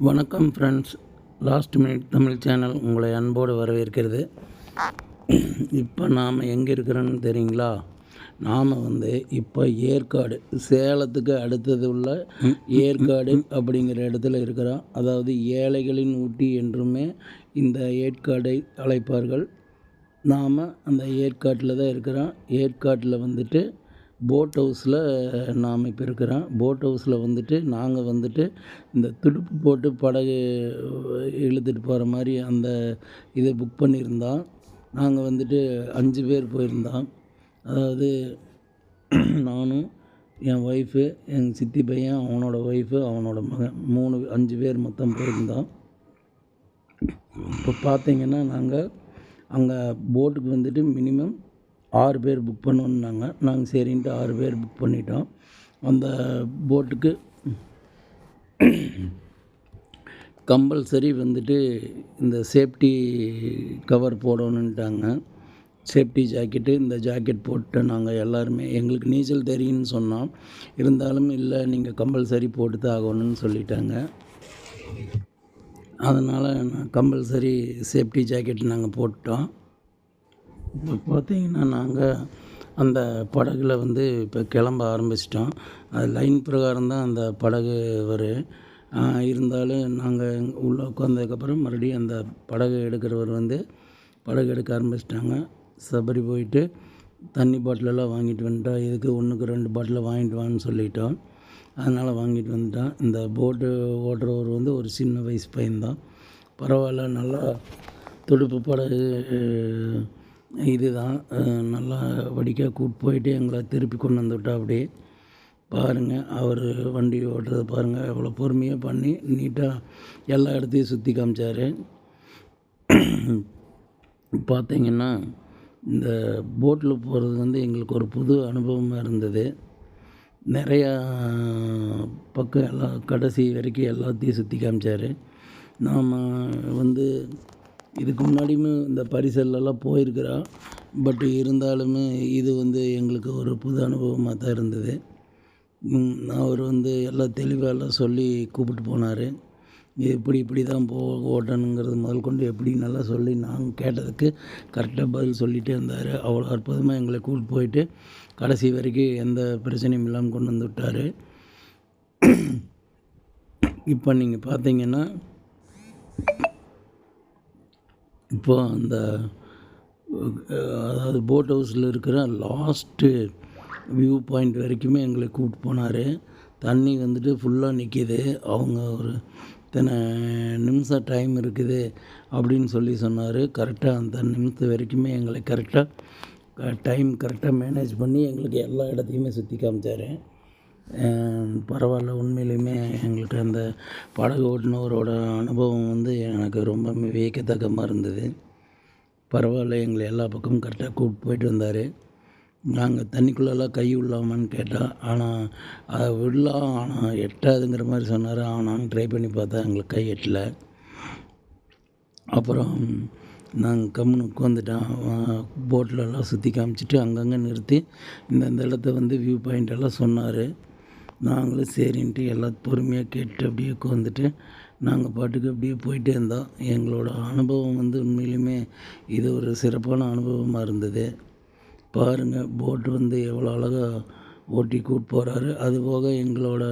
வணக்கம் friends, last minute Tamil channel உங்களை அன்போடு வரவேற்கிறது. இப்போ நாம் எங்கே இருக்கிறோன்னு தெரியுங்களா? நாம் இப்போ ஏற்காடு, சேலத்துக்கு அடுத்தது உள்ள ஏற்காடு அப்படிங்கிற இடத்துல இருக்கிறோம். அதாவது ஏழைகளின் ஊட்டி என்றுமே இந்த ஏற்காடை அழைப்பார்கள். நாம் அந்த ஏற்காட்டில் தான் இருக்கிறோம். ஏற்காட்டில் போட் ஹவுஸில் நாம் இப்போ இருக்கிறோம். போட் ஹவுஸில் நாங்கள் இந்த துடுப்பு போட்டு படகு இழுத்துட்டு போகிற மாதிரி அந்த இதை புக் பண்ணியிருந்தோம். நாங்கள் 5 பேர் போயிருந்தோம். அதாவது நானும், என் ஒய்ஃபு, எங்கள் சித்தி பையன், அவனோட ஒய்ஃபு, அவனோட மகன், 5 பேர் மொத்தம் போயிருந்தோம். இப்போ பார்த்திங்கன்னா நாங்கள் அங்கே போட்டுக்கு மினிமம் 6 பேர் புக் பண்ணோன்னாங்க. நாங்கள் சரின்ட்டு 6 பேர் புக் பண்ணிட்டோம். அந்த போட்டுக்கு கம்பல்சரி இந்த சேஃப்டி கவர் போடணுன்ட்டாங்க. சேஃப்டி ஜாக்கெட்டு, இந்த ஜாக்கெட் போட்டு நாங்கள் எல்லாருமே, எங்களுக்கு நீச்சல் தெரியும்னு சொன்னோம். இருந்தாலும் இல்லை, நீங்கள் கம்பல்சரி போட்டு தான் ஆகணும்னு சொல்லிட்டாங்க. அதனால் கம்பல்சரி சேஃப்டி ஜாக்கெட் நாங்கள் போட்டோம். இப்போ பார்த்திங்கன்னா நாங்கள் அந்த படகுல இப்போ கிளம்ப ஆரம்பிச்சிட்டோம். அது லைன் பிரகாரம் தான் அந்த படகு வரும். இருந்தாலும் நாங்கள் உள்ளே உட்காந்ததுக்கப்புறம் மறுபடியும் அந்த படகு எடுக்கிறவர் படகு எடுக்க ஆரம்பிச்சிட்டாங்க. சபரி போயிட்டு தண்ணி பாட்டிலெல்லாம் வாங்கிட்டு வந்துட்டோம். இதுக்கு 1க்கு 2 பாட்டில் வாங்கிட்டு வான்னு சொல்லிட்டோம். அதனால் வாங்கிட்டு வந்துட்டோம். இந்த போட்டு ஓட்டுறவர் ஒரு சின்ன வயசு பையன்தான். பரவாயில்ல, நல்லா துடுப்பு படகு இதுதான், நல்லா வடிக்காக கூப்பிட்டு போயிட்டு எங்களை திருப்பி கொண்டு வந்துவிட்டா. அப்படியே பாருங்கள், அவர் வண்டி ஓட்டுறது பாருங்கள், எவ்வளோ பொறுமையாக பண்ணி நீட்டாக எல்லா இடத்தையும் சுற்றி காமிச்சார். பார்த்திங்கன்னா இந்த போட்டில் போகிறது எங்களுக்கு ஒரு புது அனுபவமாக இருந்தது. நிறையா பக்கம் எல்லாம் கடைசி வரைக்கும் எல்லாத்தையும் சுற்றி காமிச்சார். நாம் இதுக்கு முன்னாடியுமே இந்த பரிசலெல்லாம் போயிருக்கிறோம். பட் இருந்தாலுமே இது எங்களுக்கு ஒரு புது அனுபவமாக தான் இருந்தது. அவர் எல்லாம் தெளிவாக எல்லாம் சொல்லி கூப்பிட்டு போனார். இப்படி தான் ஓட்டணுங்கிறது முதல் கொண்டு எப்படி நல்லா சொல்லி நாங்கள் கேட்டதுக்கு கரெக்டாக பதில் சொல்லிகிட்டே இருந்தார். அவ்வளோ அற்புதமாக எங்களை கூப்பிட்டு போயிட்டு கடைசி வரைக்கும் எந்த பிரச்சனையும் இல்லாமல் கொண்டு வந்து விட்டார். இப்போ நீங்கள் பார்த்தீங்கன்னா, இப்போ அந்த அதாவது போட் ஹவுஸில் இருக்கிற லாஸ்ட்டு வியூ பாயிண்ட் வரைக்குமே எங்களை கூப்பிட்டு போனார். தண்ணி ஃபுல்லாக நிற்கிது. அவங்க ஒரு இத்தனை நிமிஷம் டைம் இருக்குது அப்படின்னு சொல்லி சொன்னார். கரெக்டாக அந்த நிமிஷத்து வரைக்குமே எங்களை கரெக்டாக மேனேஜ் பண்ணி எங்களுக்கு எல்லா இடத்தையுமே சுற்றி காமிச்சார். பரவாயில்ல, உண்மையிலுமே எங்களுக்கு அந்த படகு ஓட்டுனவரோட அனுபவம் எனக்கு ரொம்ப வியக்கத்தக்கமாக இருந்தது. பரவாயில்ல, எங்களை எல்லா பக்கமும் கரெக்டாக கூப்பிட்டு போயிட்டு வந்தார். நாங்கள் தண்ணிக்குள்ளெல்லாம் கை விடலாமான்னு கேட்டால், ஆனால் அதை விடலாம், ஆனால் எட்டாதுங்கிற மாதிரி சொன்னார். நாங்கள் ட்ரை பண்ணி பார்த்தா எங்களுக்கு கை எட்டலை. அப்புறம் நாங்கள் கம்முன்னு உட்காந்துட்டோம். போட்டிலெல்லாம் சுற்றி காமிச்சிட்டு அங்கங்கே நிறுத்தி இந்த இடத்த வியூ பாயிண்ட் எல்லாம் சொன்னார். நாங்களும் சரின்ட்டு எல்லாம் பொறுமையாக கேட்டு அப்படியே உட்காந்துட்டு நாங்கள் பாட்டுக்கு அப்படியே போயிட்டே இருந்தோம். எங்களோட அனுபவம் உண்மையிலுமே இது ஒரு சிறப்பான அனுபவமாக இருந்தது. பாருங்கள், போட்டு எவ்வளோ அழகாக ஓட்டி கூட்டு போகிறாரு. அதுபோக எங்களோட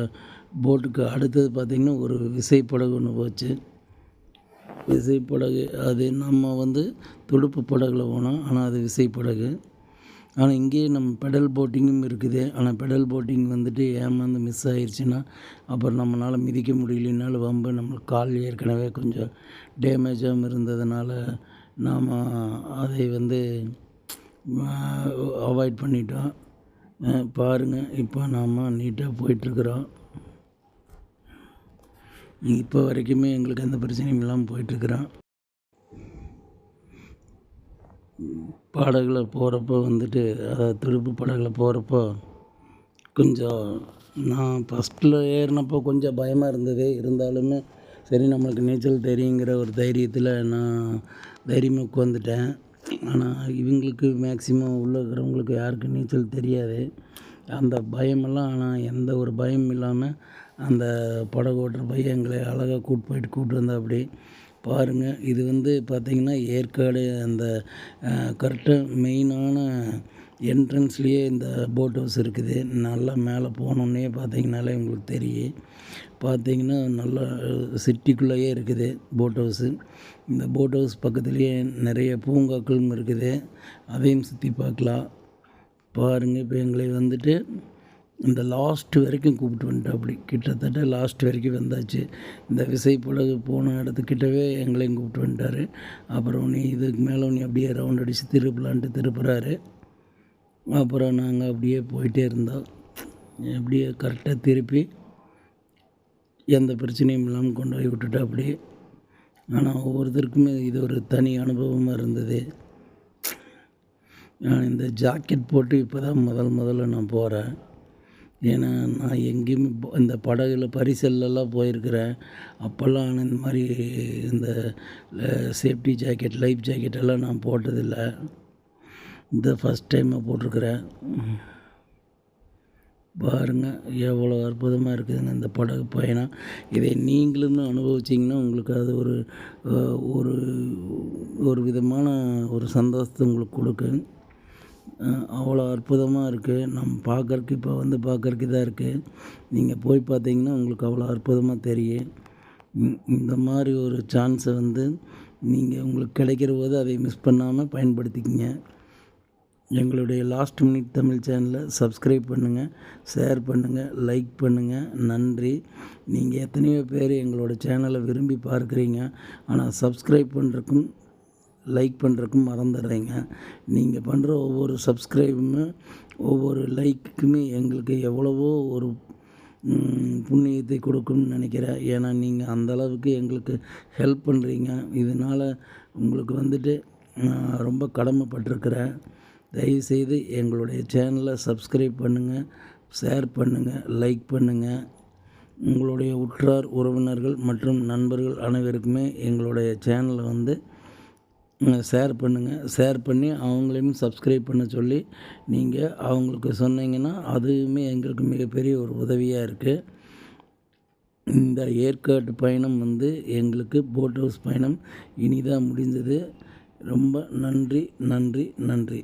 போட்டுக்கு அடுத்தது பார்த்திங்கன்னா ஒரு விசைப்படகு ஒன்று போச்சு. விசைப்படகு அது நம்ம துடுப்பு படகுல போனோம், ஆனால் அது விசைப்படகு. ஆனால் இங்கேயே நம்ம பெடல் போட்டிங்கும் இருக்குது. ஆனால் பெடல் போட்டிங் ஏமாந்து மிஸ் ஆயிடுச்சுன்னா அப்புறம் நம்மளால் மிதிக்க முடியலனாலும் வம்பு. நம்மளுக்கு கால் ஏற்கனவே கொஞ்சம் டேமேஜாகவும் இருந்ததுனால நாம் அதை அவாய்ட் பண்ணிட்டோம். பாருங்கள், இப்போ நாம் நீட்டாக போயிட்டுருக்குறோம். இப்போ வரைக்குமே எங்களுக்கு எந்த பிரச்சனையும் இல்லாமல் போயிட்டுருக்குறோம். படகுல போகிறப்போ அதாவது துடுப்பு படகுல போகிறப்போ கொஞ்சம் நான் ஃபஸ்ட்டில் ஏறினப்போ கொஞ்சம் பயமாக இருந்தது. இருந்தாலுமே சரி, நம்மளுக்கு நீச்சல் தெரியுங்கிற ஒரு தைரியத்தில் நான் தைரியமாக உட்காந்துட்டேன். ஆனால் இவங்களுக்கு மேக்ஸிமம் உள்ளே இருக்கிறவங்களுக்கு யாருக்கும் நீச்சல் தெரியாது. அந்த பயமெல்லாம், ஆனால் எந்த ஒரு பயமும் இல்லாமல் அந்த படகு ஓட்டுற பையன் எங்களை அழகாக கூப்பிட்டு வந்தா அப்படி பாருங்கள். இது பார்த்திங்கன்னா ஏற்காடு அந்த கரெக்டாக மெயினான என்ட்ரன்ஸ்லேயே இந்த போட் ஹவுஸ் இருக்குது. நல்லா மேலே போனோன்னே பார்த்திங்கனாலே உங்களுக்கு தெரியும். பார்த்திங்கன்னா நல்லா சிட்டிக்குள்ளேயே இருக்குது போட் ஹவுஸு. இந்த போட் ஹவுஸ் பக்கத்துலேயே நிறைய பூங்காக்களும் இருக்குது, அதையும் சுற்றி பார்க்கலாம். பாருங்கள், இப்போ எங்களை இந்த லாஸ்ட் வரைக்கும் கூப்பிட்டு வந்துட்டோம். அப்படி கிட்டத்தட்ட லாஸ்ட் வரைக்கும் வந்தாச்சு. இந்த விசைப்படகு போன இடத்துக்கிட்டவே எங்களையும் கூப்பிட்டு வந்துட்டார். அப்புறம் நீ இதுக்கு மேலே நீ அப்படியே ரவுண்ட் அடித்து திருப்பலான்ட்டு திருப்புறாரு. அப்புறம் நாங்கள் அப்படியே போயிட்டே இருந்தோம். அப்படியே கரெக்டாக திருப்பி எந்த பிரச்சனையும் இல்லாமல் கொண்டு போய் விட்டுட்டா அப்படி. ஆனால் ஒவ்வொருத்தருக்குமே இது ஒரு தனி அனுபவமாக இருந்தது. நான் இந்த ஜாக்கெட் போட்டு இப்போ தான் முதல்ல நான் போகிறேன். ஏன்னா நான் எங்கேயுமே இந்த படகுல பரிசல்லாம் போயிருக்கிறேன். அப்போல்லாம் நான் இந்த மாதிரி இந்த சேஃப்டி ஜாக்கெட், லைஃப் ஜாக்கெட்டெல்லாம் நான் போட்டதில்லை. இந்த ஃபஸ்ட் டைமாக போட்டிருக்கிறேன். பாருங்கள் எவ்வளோ அற்புதமாக இருக்குதுங்க இந்த படகு பயணம். இதை நீங்களும் அனுபவிச்சிங்கன்னா உங்களுக்கு அது ஒரு ஒரு விதமான ஒரு சந்தோஷத்தை உங்களுக்கு கொடுக்கும். அவ்வளோ அற்புதமாக இருக்குது. நம்ம பார்க்குறக்கு இப்போ பார்க்குறக்கு தான் இருக்குது. நீங்கள் போய் பார்த்தீங்கன்னா உங்களுக்கு அவ்வளோ அற்புதமாக தெரியும். இந்த மாதிரி ஒரு சான்ஸை நீங்கள் உங்களுக்கு கிடைக்கிற போது அதை மிஸ் பண்ணாமல் பயன்படுத்திக்கிங்க. எங்களுடைய லாஸ்ட் மினிட் தமிழ் சேனலை சப்ஸ்கிரைப் பண்ணுங்கள், ஷேர் பண்ணுங்கள், லைக் பண்ணுங்கள். நன்றி. நீங்கள் எத்தனையோ பேர் எங்களோட சேனலை விரும்பி பார்க்குறீங்க, ஆனால் சப்ஸ்கிரைப் பண்ணுறக்கும் லைக் பண்ணுறக்கும் மறந்துடுறீங்க. நீங்கள் பண்ணுற ஒவ்வொரு சப்ஸ்கிரைபுமே ஒவ்வொரு லைக்குமே எங்களுக்கு எவ்வளவோ ஒரு புண்ணியத்தை கொடுக்கும்னு நினைக்கிறேன். ஏன்னா நீங்கள் அந்தளவுக்கு எங்களுக்கு ஹெல்ப் பண்ணுறீங்க. இதனால் உங்களுக்கு நான் ரொம்ப கடமைப்பட்டிருக்கிறேன். தயவுசெய்து எங்களுடைய சேனலை சப்ஸ்கிரைப் பண்ணுங்கள், ஷேர் பண்ணுங்கள், லைக் பண்ணுங்கள். உங்களுடைய உற்றார் உறவினர்கள் மற்றும் நண்பர்கள் அனைவருக்குமே எங்களுடைய சேனலை ஷேர் பண்ணுங்கள். ஷேர் பண்ணி அவங்களையும் சப்ஸ்கிரைப் பண்ண சொல்லி நீங்கள் அவங்களுக்கு சொன்னீங்கன்னா அதுவுமே எங்களுக்கு மிகப்பெரிய ஒரு உதவியாக இருக்குது. இந்த ஏற்காடு பயணம் எங்களுக்கு போட் ஹவுஸ் பயணம் இனிதாக முடிந்தது. ரொம்ப நன்றி.